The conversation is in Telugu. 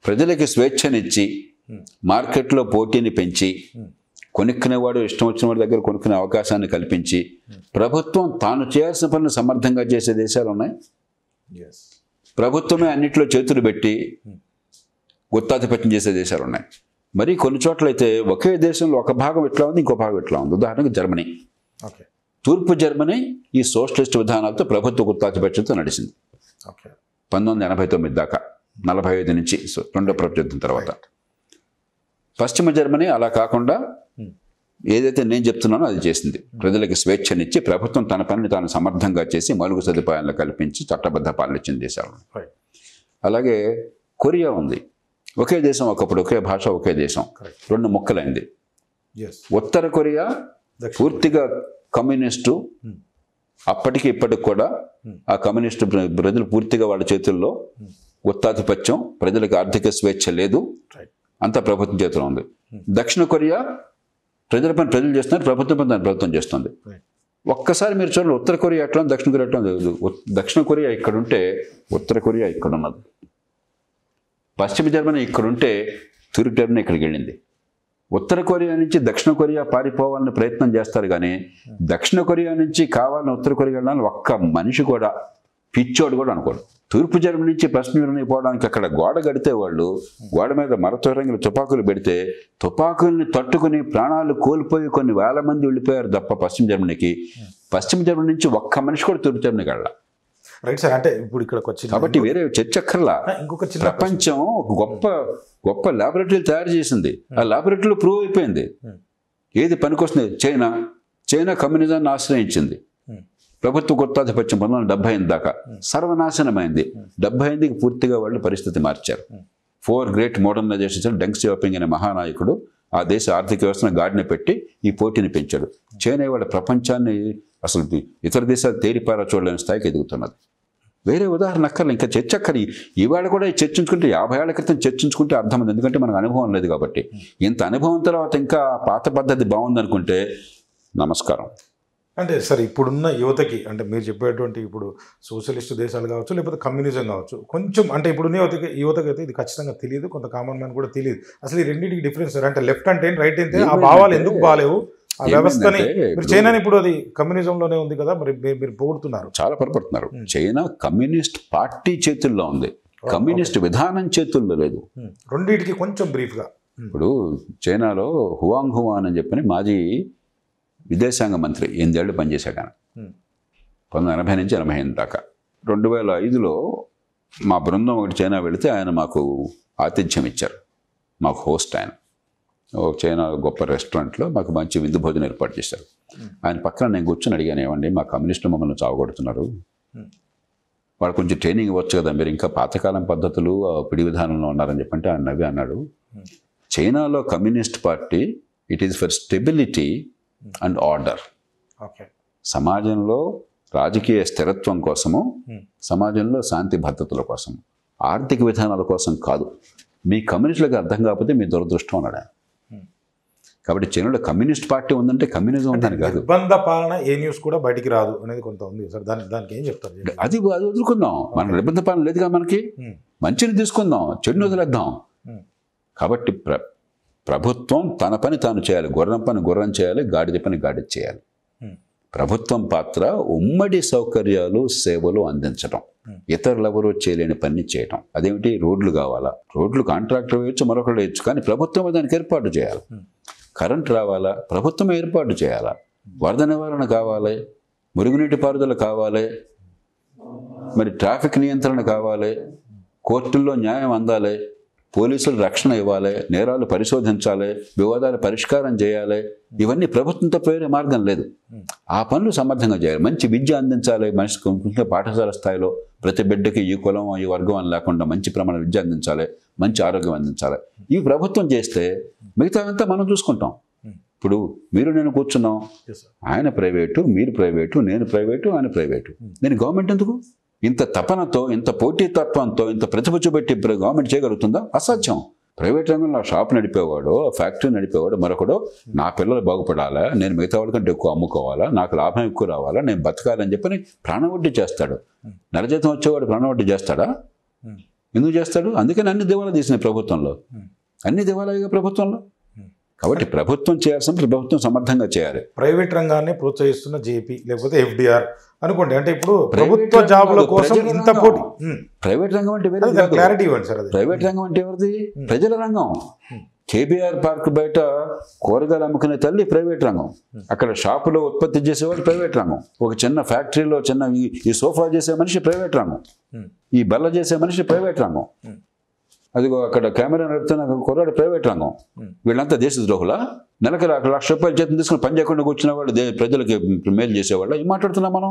ప్రజలకి స్వేచ్ఛనిచ్చి మార్కెట్లో పోటీని పెంచి కొనుక్కునేవాడు ఇష్టం వచ్చిన వాడి దగ్గర కొనుక్కునే అవకాశాన్ని కల్పించి ప్రభుత్వం తాను చేయాల్సిన పనులు సమర్థంగా చేసే దేశాలు ఉన్నాయి. ప్రభుత్వమే అన్నింటిలో చేతులు పెట్టి గుత్తాధిపత్యం చేసే దేశాలు ఉన్నాయి. మరి కొన్ని చోట్ల అయితే ఒకే దేశంలో ఒక భాగం ఎట్లా ఉంది, ఇంకో భాగం ఎట్లా ఉంది. ఉదాహరణకు జర్మనీ. తూర్పు జర్మనీ ఈ సోషలిస్ట్ విధానాలతో ప్రభుత్వ గుత్తాధిపత్యంతో నడిచింది 1989 దాకా, 45 నుంచి రెండో ప్రపంచ యుద్ధం తర్వాత. పశ్చిమ జర్మనీ అలా కాకుండా ఏదైతే నేను చెప్తున్నానో అది చేసింది. ప్రజలకు స్వేచ్ఛనిచ్చి ప్రభుత్వం తన పనిని తాను సమర్థంగా చేసి మౌలిక సదుపాయాలను కల్పించి చట్టబద్ధ పాలన ఇచ్చిన దేశాలు. అలాగే కొరియా ఉంది. ఒకే దేశం ఒకప్పుడు, ఒకే భాష, ఒకే దేశం, రెండు ముక్కలైంది. ఉత్తర కొరియా పూర్తిగా కమ్యూనిస్టు. అప్పటికి ఇప్పటికి కూడా ఆ కమ్యూనిస్టు ప్రజలు పూర్తిగా వాళ్ళ చేతుల్లో గుత్తాధిపత్యం, ప్రజలకు ఆర్థిక స్వేచ్ఛ లేదు, అంతా ప్రభుత్వం చేతిలో ఉంది. దక్షిణ కొరియా ప్రజల పని ప్రజలు చేస్తున్నారు, ప్రభుత్వం పని ప్రభుత్వం చేస్తుంది. ఒక్కసారి మీరు చూడండి, ఉత్తర కొరియా ఎట్లా, దక్షిణ కొరియా ఎట్లా. దక్షిణ కొరియా ఇక్కడ ఉంటే ఉత్తర కొరియా ఇక్కడ ఉన్నది. పశ్చిమ జర్మనీ ఇక్కడుంటే తూర్పు జర్మనీ ఇక్కడికి వెళ్ళింది. ఉత్తర కొరియా నుంచి దక్షిణ కొరియా పారిపోవాలని ప్రయత్నం చేస్తారు, కానీ దక్షిణ కొరియా నుంచి కావాలని ఉత్తర కొరియా వెళ్ళాలని ఒక్క మనిషి కూడా, పిచ్చోడు కూడా అనుకోడు. తూర్పు జర్మనీ నుంచి పశ్చిమ జర్మనీ పోవడానికి అక్కడ గోడ కడితే వాళ్ళు గోడ మీద మరతరంగులు తుపాకులు పెడితే తుపాకుల్ని తట్టుకుని ప్రాణాలు కోల్పోయి కొన్ని వేల మంది వెళ్ళిపోయారు తప్ప పశ్చిమ జర్మనీకి. పశ్చిమ జర్మనీ నుంచి ఒక్క మనిషి కూడా తూర్పు జర్మనీకి వెళ్ళాలి. Right sir. అంటే ఇప్పుడు ఇక్కడికి వచ్చి కాబట్టి వేరే చర్చ అక్కర్లా. ఇంకొక ప్రపంచం ఒక గొప్ప గొప్ప ల్యాబొరేటరీలు తయారు చేసింది. ఆ ల్యాబొరేటరీలో ప్రూవ్ అయిపోయింది ఏది పనికొస్తుంది. చైనా కమ్యూనిజాన్ని ఆశ్రయించింది. ప్రభుత్వ గుత్తాధిపత్యం 1978 దాకా సర్వనాశనమైంది. 75కి పూర్తిగా వాళ్ళు పరిస్థితి మార్చారు. 4 గ్రేట్ మోడర్నైజేషన్స్. డెంగ్ సియాపింగ్ అనే మహానాయకుడు ఆ దేశ ఆర్థిక వ్యవస్థను గాడిని పెట్టి ఈ పోటీని పెంచాడు. చైనా వాళ్ళ ప్రపంచాన్ని అసలు ఇతర దేశాలు తేరిపారా చూడలేని స్థాయికి ఎదుగుతున్నది. వేరే ఉదాహరణ అక్కర్లే, ఇంకా చర్చ అక్కర్లే. ఇవాళ కూడా చర్చించుకుంటే 50 ఏళ్ల క్రితం చర్చించుకుంటే అర్థమైంది, ఎందుకంటే మనకు అనుభవం లేదు కాబట్టి. ఇంత అనుభవం తర్వాత ఇంకా పాత పద్ధతి బాగుందనుకుంటే నమస్కారం. అంటే సరే, ఇప్పుడున్న యువతకి, అంటే మీరు చెప్పేటువంటి ఇప్పుడు సోషలిస్ట్ దేశాలు కావచ్చు, లేకపోతే కమ్యూనిజం కావచ్చు, కొంచెం అంటే ఇప్పుడున్న యువతకి అయితే ఇది ఖచ్చితంగా తెలియదు, కొంత కామన్ మ్యాన్ కూడా తెలియదు. అసలు ఈ రెండింటికి డిఫరెన్స్ అంటే లెఫ్ట్ అంటే రైట్ అంటే ఆ భావాలు ఎందుకు బాగాలేవు, ఆ వ్యవస్థని. మీరు చైనాని ఇప్పుడు అది కమ్యూనిజంలోనే ఉంది కదా, మరి మీరు పొగుడుతున్నారు. చాలా పొరపడుతున్నారు. చైనా కమ్యూనిస్ట్ పార్టీ చేతుల్లో ఉంది, కమ్యూనిస్ట్ విధానం చేతుల్లో లేదు. రెండింటికి కొంచెం బ్రీఫ్గా. ఇప్పుడు చైనాలో హువాంగ్ హువాన్ అని చెప్పని మాజీ విదేశాంగ మంత్రి 8 ఏళ్ళు పనిచేశాక 1980 నుంచి 88 దాకా. 2005లో మా బృందం ఒకటి చైనా వెళితే ఆయన మాకు ఆతిథ్యం ఇచ్చారు. మాకు హోస్ట్ ఆయన. చైనా గొప్ప రెస్టారెంట్లో మాకు మంచి విందు భోజనం ఏర్పాటు చేశారు. ఆయన పక్కన నేను కూర్చొని అడిగాను, ఏమండి మా కమ్యూనిస్టులు మమ్మల్ని చావగొడుతున్నారు, వాళ్ళు కొంచెం ట్రైనింగ్ ఇవ్వచ్చు కదా, మీరు ఇంకా పాతకాలం పద్ధతులు పిడి విధానంలో ఉన్నారని చెప్పంటే ఆయన నవ్వి అన్నాడు, చైనాలో communist party it is for stability and order. సమాజంలో రాజకీయ స్థిరత్వం కోసము, సమాజంలో శాంతి భద్రతల కోసం, ఆర్థిక విధానాల కోసం కాదు. మీ కమ్యూనిస్టులకు అర్థం కాకపోతే మీ దురదృష్టం అన్నాడు. కాబట్టి చైనాలో కమ్యూనిస్ట్ పార్టీ ఉందంటే కమ్యూనిజం ఉందని కాదు. నిర్బంధ పాలన ఏ న్యూస్ కూడా బయటికి రాదు అనేది కొంత ఉంది సార్. దానికి ఏం చెప్తారు? అది వదులుకుందాం, మనకు నిర్బంధ పాలన లేదుగా. మనకి మంచిని తీసుకుందాం, చెడుని వదిలేద్దాం. కాబట్టి ప్రభుత్వం తన పని తాను చేయాలి, గుర్రం పని గుర్రం చేయాలి, గాడిద పని గాడిద చేయాలి. ప్రభుత్వం పాత్ర ఉమ్మడి సౌకర్యాలు, సేవలు అందించడం, ఇతరులెవరూ చేయలేని పని చేయటం. అదేమిటి? రోడ్లు కావాలా, రోడ్లు కాంట్రాక్టర్ వేయచ్చు, మరొకరు వేయచ్చు, కానీ ప్రభుత్వమే దానికి ఏర్పాటు చేయాలి. కరెంట్ రావాలా, ప్రభుత్వమే ఏర్పాటు చేయాలా. వరద నివారణ కావాలి, మురుగునీటి పారుదల కావాలి, మరి ట్రాఫిక్ నియంత్రణ కావాలి, కోర్టుల్లో న్యాయం అందాలి, పోలీసులు రక్షణ ఇవ్వాలి, నేరాలు పరిశోధించాలి, వివాదాలు పరిష్కారం చేయాలి. ఇవన్నీ ప్రభుత్వంతో వేరే మార్గం లేదు. ఆ పనులు సమర్థంగా చేయాలి. మంచి విద్య అందించాలి, మనిషికి పాఠశాల స్థాయిలో ప్రతి బిడ్డకి ఈ కులం ఈ వర్గం అని లేకుండా మంచి ప్రమాణ విద్య అందించాలి, మంచి ఆరోగ్యం అందించాలి. ఇవి ప్రభుత్వం చేస్తే మిగతాదంతా మనం చూసుకుంటాం. ఇప్పుడు మీరు నేను కూర్చున్నాం, ఆయన ప్రైవేటు, మీరు ప్రైవేటు, నేను ప్రైవేటు, ఆయన ప్రైవేటు. నేను గవర్నమెంట్ ఎందుకు? ఇంత తపనతో, ఇంత పోటీతత్వంతో, ఇంత ప్రతిభ చూపెట్టి గవర్నమెంట్ చేయగలుగుతుందా? అసాధ్యం. ప్రైవేట్ రంగంలో షాప్ నడిపేవాడు, ఫ్యాక్టరీ నడిపేవాడు మరొకడు, నా పిల్లలు బాగుపడాలా, నేను మిగతా వాళ్ళకంటే ఎక్కువ అమ్ముకోవాలా, నాకు లాభం ఎక్కువ రావాలా, నేను బతకాలని చెప్పని ప్రాణవడ్డీ చేస్తాడు. నెల జీతం వచ్చేవాడు ప్రాణవడ్డీ చేస్తాడా? ఎందుకు చేస్తాడు? అందుకని అన్ని దివాలా తీసినాయి ప్రభుత్వంలో, అన్ని దివాలాగా ప్రభుత్వంలో. కాబట్టి ప్రభుత్వం చేయాల్సిన ప్రభుత్వం సమర్థంగా చేయాలి. ప్రైవేట్ రంగాన్ని ప్రోత్సహిస్తున్న జేపీ లేకపోతే ఎఫ్డిఆర్ అనుకోండి. అంటే ఇప్పుడు ప్రభుత్వ జాబుల కోసం ఇంత పోటీ. ప్రైవేట్ రంగం అంటే క్లారిటీ ఇవ్వండి సార్. ప్రైవేట్ రంగం అంటే ఎవరిది? ప్రజల రంగం. కేబీఆర్ పార్క్ బయట కూరగాయలు అమ్ముకునే తల్లి ప్రైవేట్ రంగం. అక్కడ షాపులో ఉత్పత్తి చేసేవాడు ప్రైవేట్ రంగం. ఒక చిన్న ఫ్యాక్టరీలో చిన్న ఈ సోఫా చేసే మనిషి ప్రైవేట్ రంగం. ఈ బల్ల చేసే మనిషి ప్రైవేట్ రంగం. అదిగో అక్కడ కెమెరా నడుపుతున్న కుర్రాడు ప్రైవేట్ రంగం. వీళ్ళంతా దేశద్రోహులా? నెలకి ₹1,00,000 జీతం తీసుకుని పని చేయకుండా కూర్చున్న వాళ్ళు ప్రజలకి మేలు చేసేవాళ్ళు. ఏం మాట్లాడుతున్నాం మనం?